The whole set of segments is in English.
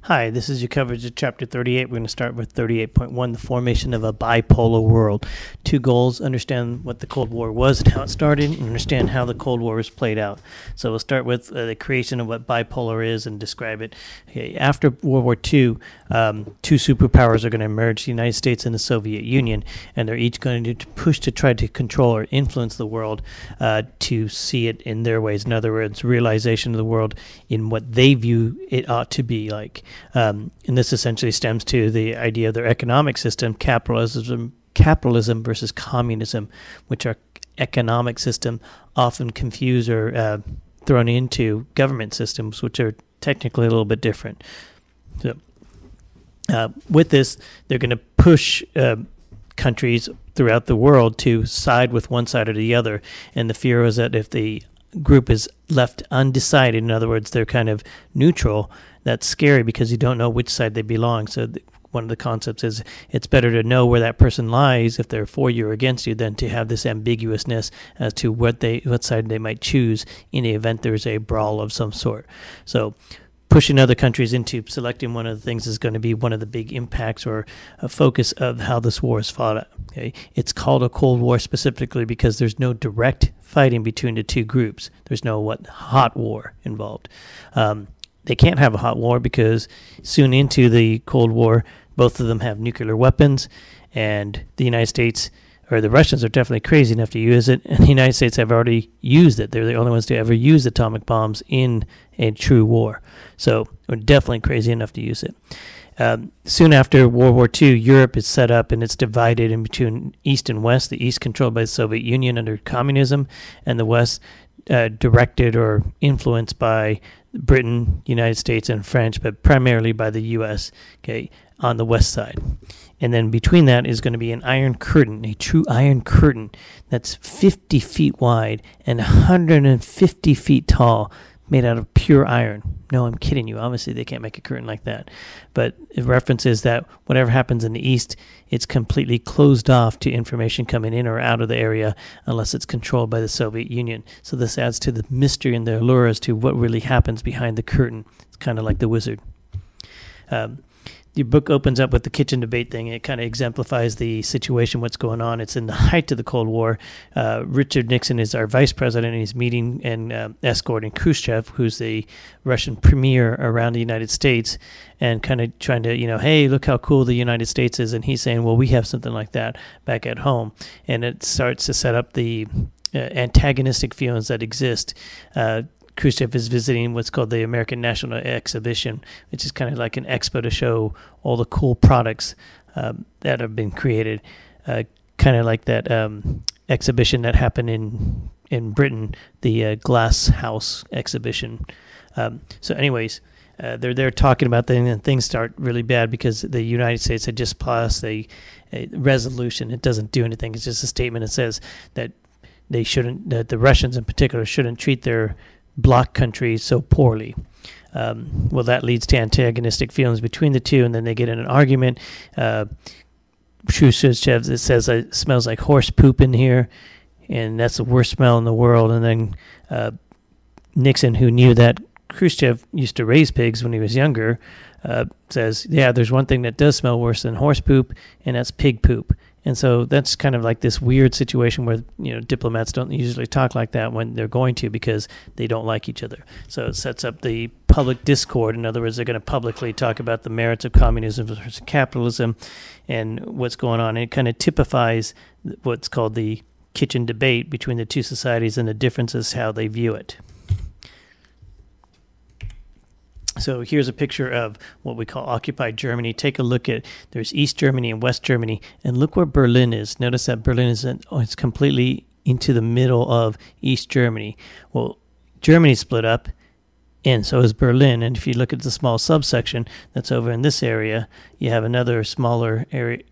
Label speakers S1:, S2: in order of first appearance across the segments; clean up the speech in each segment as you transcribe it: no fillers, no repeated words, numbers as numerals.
S1: Hi, this is your coverage of Chapter 38. We're going to start with 38.1, the formation of a bipolar world. Two goals: understand what the Cold War was and how it started, and understand how the Cold War was played out. So we'll start with the creation of what bipolar is and describe it. Okay, after World War II, two superpowers are going to emerge, the United States and the Soviet Union, and they're each going to push to try to control or influence the world to see it in their ways. In other words, realization of the world in what they view it ought to be like. And this essentially stems to the idea of their economic system, capitalism versus communism, which our economic system often confuse or thrown into government systems, which are technically a little bit different. So with this, they're going to push countries throughout the world to side with one side or the other. And the fear is that if the group is left undecided, in other words, they're kind of neutral, that's scary because you don't know which side they belong. So one of the concepts is it's better to know where that person lies, if they're for you or against you, than to have this ambiguousness as to what side they might choose in the event there's a brawl of some sort. So pushing other countries into selecting one of the things is going to be one of the big impacts or a focus of how this war is fought. Okay? It's called a Cold War specifically because there's no direct fighting between the two groups. There's no hot war involved. They can't have a hot war because soon into the Cold War, both of them have nuclear weapons, and the United States, or the Russians, are definitely crazy enough to use it, and the United States have already used it. They're the only ones to ever use atomic bombs in a true war. So we're definitely crazy enough to use it. Soon after World War II, Europe is set up and it's divided in between East and West. The East controlled by the Soviet Union under communism, and the West directed or influenced by Britain, United States, and French, but primarily by the U.S., okay, on the west side. And then between that is going to be an iron curtain, a true iron curtain that's 50 feet wide and 150 feet tall, made out of pure iron. No, I'm kidding you. Obviously, they can't make a curtain like that. But it references that whatever happens in the East, it's completely closed off to information coming in or out of the area unless it's controlled by the Soviet Union. So this adds to the mystery and the allure as to what really happens behind the curtain. It's kind of like the wizard. The book opens up with the kitchen debate thing. It kind of exemplifies the situation, what's going on. It's in the height of the Cold War. Richard Nixon is our vice president, and he's meeting and escorting Khrushchev, who's the Russian premier, around the United States, and kind of trying to, hey, look how cool the United States is. And he's saying, well, we have something like that back at home. And it starts to set up the antagonistic feelings that exist. Khrushchev is visiting what's called the American National Exhibition, which is kind of like an expo to show all the cool products that have been created, kind of like that exhibition that happened in Britain, the Glass House exhibition. So anyways, they're there talking about things, and things start really bad because the United States had just passed a resolution. It doesn't do anything. It's just a statement that says that that the Russians in particular shouldn't treat their bloc countries so poorly. Well, that leads to antagonistic feelings between the two, and then they get in an argument. Khrushchev says it smells like horse poop in here, and that's the worst smell in the world. And then Nixon, who knew that Khrushchev used to raise pigs when he was younger, says, yeah, there's one thing that does smell worse than horse poop, and that's pig poop. And so that's kind of like this weird situation where, diplomats don't usually talk like that when they're going to, because they don't like each other. So it sets up the public discord. In other words, they're going to publicly talk about the merits of communism versus capitalism and what's going on. And it kind of typifies what's called the kitchen debate between the two societies and the differences how they view it. So here's a picture of what we call occupied Germany. Take a look at, there's East Germany and West Germany, and look where Berlin is. Notice that Berlin is it's completely into the middle of East Germany. Well, Germany split up, and so is Berlin. And if you look at the small subsection that's over in this area, you have another smaller area,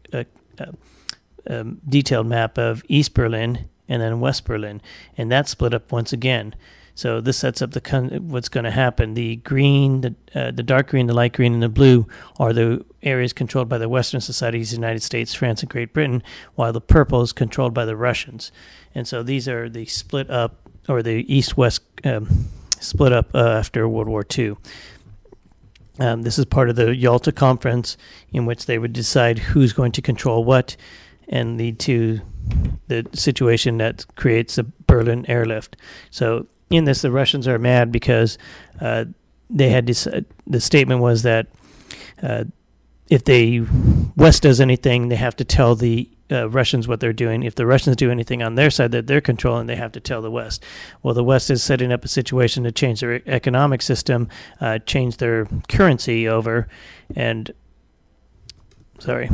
S1: detailed map of East Berlin and then West Berlin, and that's split up once again. So this sets up what's going to happen. The green, the dark green, the light green, and the blue are the areas controlled by the Western societies, the United States, France, and Great Britain, while the purple is controlled by the Russians. And so these are the split up, or the East-West split up after World War II. This is part of the Yalta Conference, in which they would decide who's going to control what and lead to the situation that creates the Berlin airlift. So in this, the Russians are mad because they had the statement was that if the West does anything, they have to tell the Russians what they're doing. If the Russians do anything on their side that they're controlling, they have to tell the West. Well, the West is setting up a situation to change their economic system, change their currency over, and the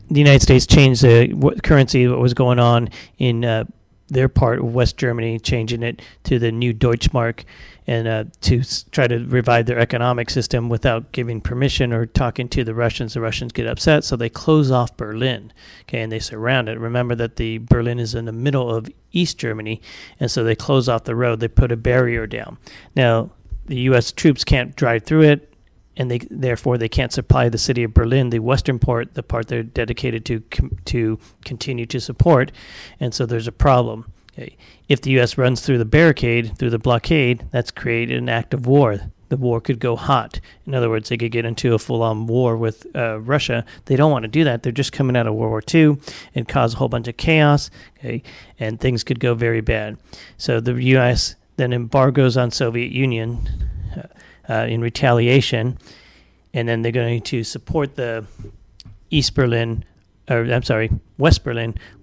S1: United States changed the currency, what was going on in their part of West Germany, changing it to the new Deutschmark, and to try to revive their economic system without giving permission or talking to the Russians. The Russians get upset, so they close off Berlin, and they surround it. Remember that the Berlin is in the middle of East Germany, and so they close off the road. They put a barrier down. Now, the U.S. troops can't drive through it, and therefore they can't supply the city of Berlin, the western part, the part they're dedicated to continue to support, and so there's a problem. Okay. If the U.S. runs through the barricade, through the blockade, that's created an act of war. The war could go hot. In other words, they could get into a full-on war with Russia. They don't want to do that. They're just coming out of World War II and cause a whole bunch of chaos, okay, and things could go very bad. So the U.S. then embargoes on Soviet Union in retaliation, and then they're going to support the West Berlin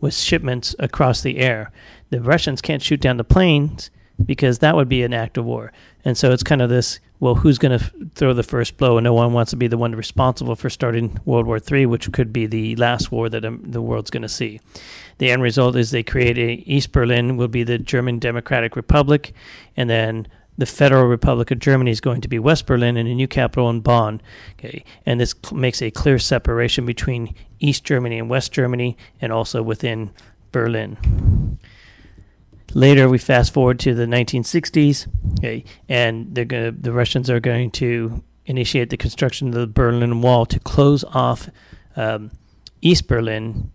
S1: with shipments across the air. The Russians can't shoot down the planes because that would be an act of war. And so it's kind of this, well, who's going to throw the first blow? And no one wants to be the one responsible for starting World War III, which could be the last war that the world's going to see. The end result is they create East Berlin will be the German Democratic Republic, and then the Federal Republic of Germany is going to be West Berlin and a new capital in Bonn. Okay, and this makes a clear separation between East Germany and West Germany, and also within Berlin. Later, we fast forward to the 1960s, okay, and the Russians are going to initiate the construction of the Berlin Wall to close off East Berlin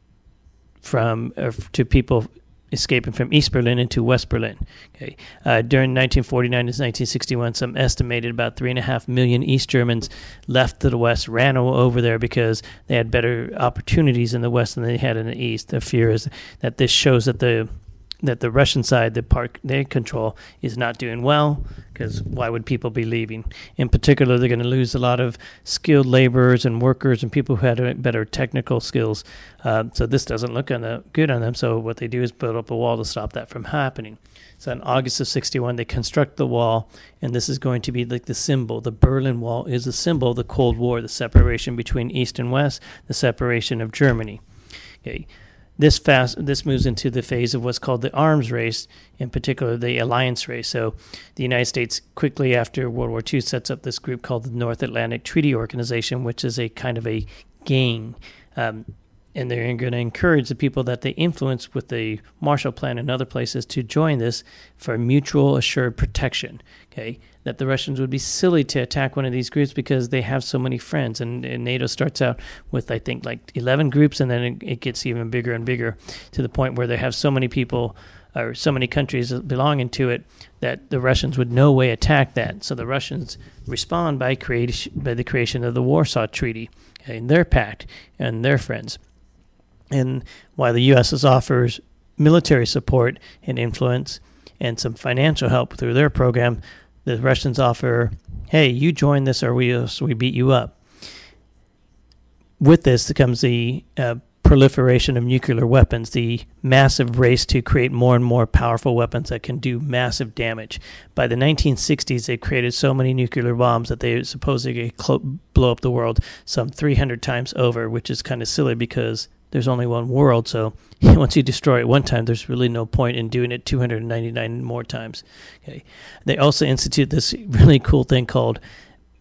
S1: to people escaping from East Berlin into West Berlin. Okay. During 1949 to 1961, some estimated about 3.5 million East Germans left to the West, ran over there because they had better opportunities in the West than they had in the East. The fear is that this shows that the Russian side, the part they control, is not doing well, because why would people be leaving? In particular, they're going to lose a lot of skilled laborers and workers and people who had better technical skills. So this doesn't look good on them. So what they do is build up a wall to stop that from happening. So in August of 1961, they construct the wall, and this is going to be like the symbol. The Berlin Wall is a symbol of the Cold War, the separation between East and West, the separation of Germany. Okay. This moves into the phase of what's called the arms race, in particular the alliance race. So the United States, quickly after World War II, sets up this group called the North Atlantic Treaty Organization, which is a kind of a gang. And they're going to encourage the people that they influence with the Marshall Plan and other places to join this for mutual assured protection. Okay, that the Russians would be silly to attack one of these groups because they have so many friends. And NATO starts out with, I think, like 11 groups, and then it gets even bigger and bigger to the point where they have so many people or so many countries belonging to it that the Russians would no way attack that. So the Russians respond by the creation of the Warsaw Treaty, okay, and their pact and their friends. And while the U.S. offers military support and influence and some financial help through their program, the Russians offer, hey, you join this or we beat you up. With this comes the proliferation of nuclear weapons, the massive race to create more and more powerful weapons that can do massive damage. By the 1960s, they created so many nuclear bombs that they supposedly blow up the world some 300 times over, which is kind of silly because there's only one world, so once you destroy it one time, there's really no point in doing it 299 more times. Okay. They also institute this really cool thing called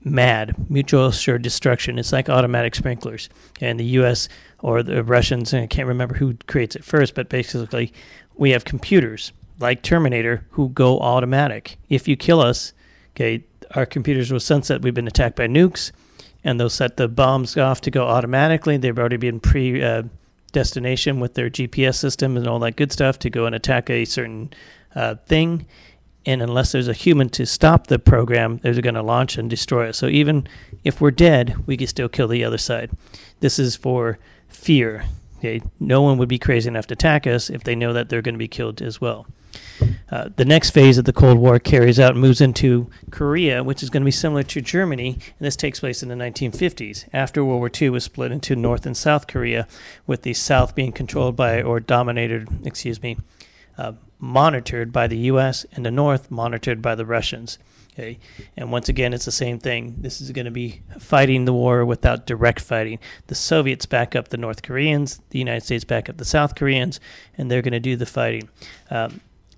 S1: MAD, Mutual Assured Destruction. It's like automatic sprinklers. And the U.S. or the Russians, and I can't remember who creates it first, but basically we have computers like Terminator who go automatic. If you kill us, okay, our computers will sense that we've been attacked by nukes, and they'll set the bombs off to go automatically. They've already been destination with their GPS system and all that good stuff to go and attack a certain thing. And unless there's a human to stop the program, they're going to launch and destroy it. So even if we're dead, we can still kill the other side. This is for fear. Okay? No one would be crazy enough to attack us if they know that they're going to be killed as well. The next phase of the Cold War carries out and moves into Korea, which is going to be similar to Germany, and this takes place in the 1950s. After World War II was split into North and South Korea, with the South being controlled by, or dominated, monitored by the U.S., and the North monitored by the Russians. Okay, and once again, it's the same thing. This is going to be fighting the war without direct fighting. The Soviets back up the North Koreans, the United States back up the South Koreans, and they're going to do the fighting.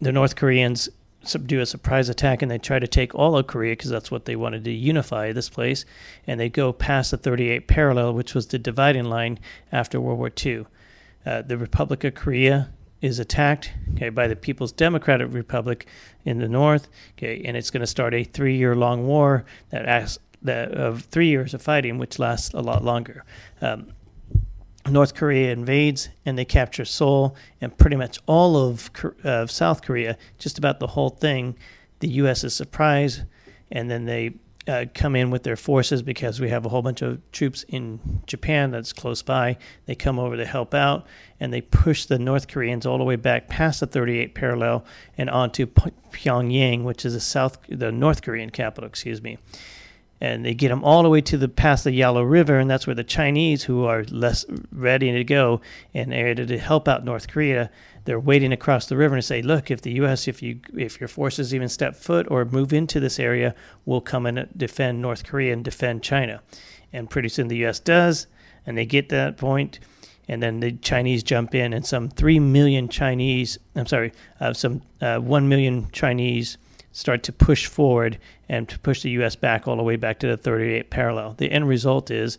S1: The North Koreans do a surprise attack, and they try to take all of Korea because that's what they wanted to unify this place, and they go past the 38 parallel, which was the dividing line after World War II. The Republic of Korea is attacked by the People's Democratic Republic in the north, and it's going to start a 3-year-long war of 3 years of fighting, which lasts a lot longer. North Korea invades, and they capture Seoul and pretty much all of South Korea, just about the whole thing. The U.S. is surprised, and then they come in with their forces because we have a whole bunch of troops in Japan that's close by. They come over to help out, and they push the North Koreans all the way back past the 38 parallel and onto Pyongyang, which is the North Korean capital, And they get them all the way past the Yellow River, and that's where the Chinese, who are less ready to go and are ready to help out North Korea, they're waiting across the river and say, look, if the U.S., if your forces even step foot or move into this area, we'll come and defend North Korea and defend China. And pretty soon the U.S. does, and they get that point, and then the Chinese jump in, and some 1 million Chinese start to push forward and to push the U.S. back all the way back to the 38 parallel. The end result is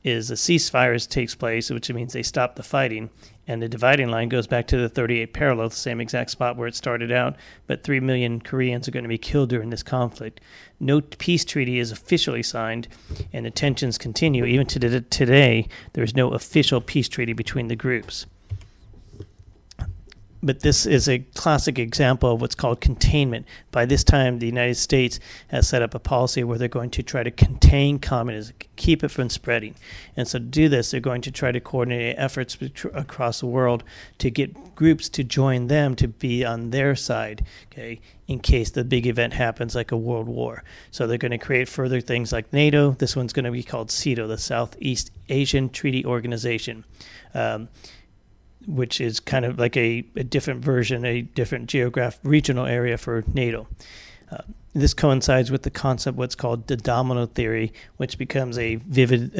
S1: a ceasefire takes place, which means they stop the fighting, and the dividing line goes back to the 38 parallel, the same exact spot where it started out, but 3 million Koreans are going to be killed during this conflict. No peace treaty is officially signed, and the tensions continue. Even to today, there is no official peace treaty between the groups. But this is a classic example of what's called containment. By this time, the United States has set up a policy where they're going to try to contain communism, keep it from spreading. And so to do this, they're going to try to coordinate efforts across the world to get groups to join them to be on their side, in case the big event happens like a world war. So they're going to create further things like NATO. This one's going to be called CETO, the Southeast Asian Treaty Organization. Which is kind of like a different version, a different regional area for NATO. This coincides with the concept what's called the domino theory, which becomes a vivid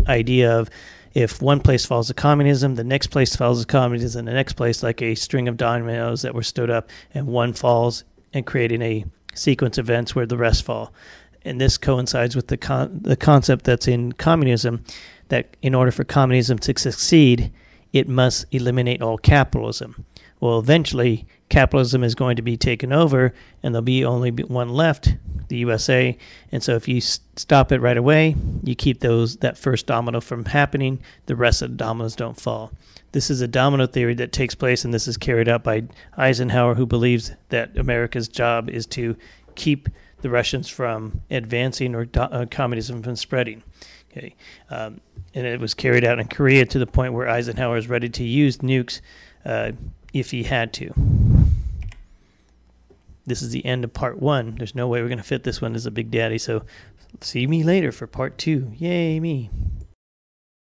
S1: idea of if one place falls to communism, the next place falls to communism, and the next place like a string of dominoes that were stood up, and one falls, and creating a sequence of events where the rest fall. And this coincides with the concept that's in communism, that in order for communism to succeed, it must eliminate all capitalism. Well, eventually, capitalism is going to be taken over, and there'll be only one left, the USA. And so if you stop it right away, you keep that first domino from happening, the rest of the dominoes don't fall. This is a domino theory that takes place, and this is carried out by Eisenhower, who believes that America's job is to keep the Russians from advancing or communism from spreading. And it was carried out in Korea to the point where Eisenhower is ready to use nukes if he had to. This is the end of part 1. There's no way we're going to fit this one as a Big Daddy, so see me later for part 2. Yay, me.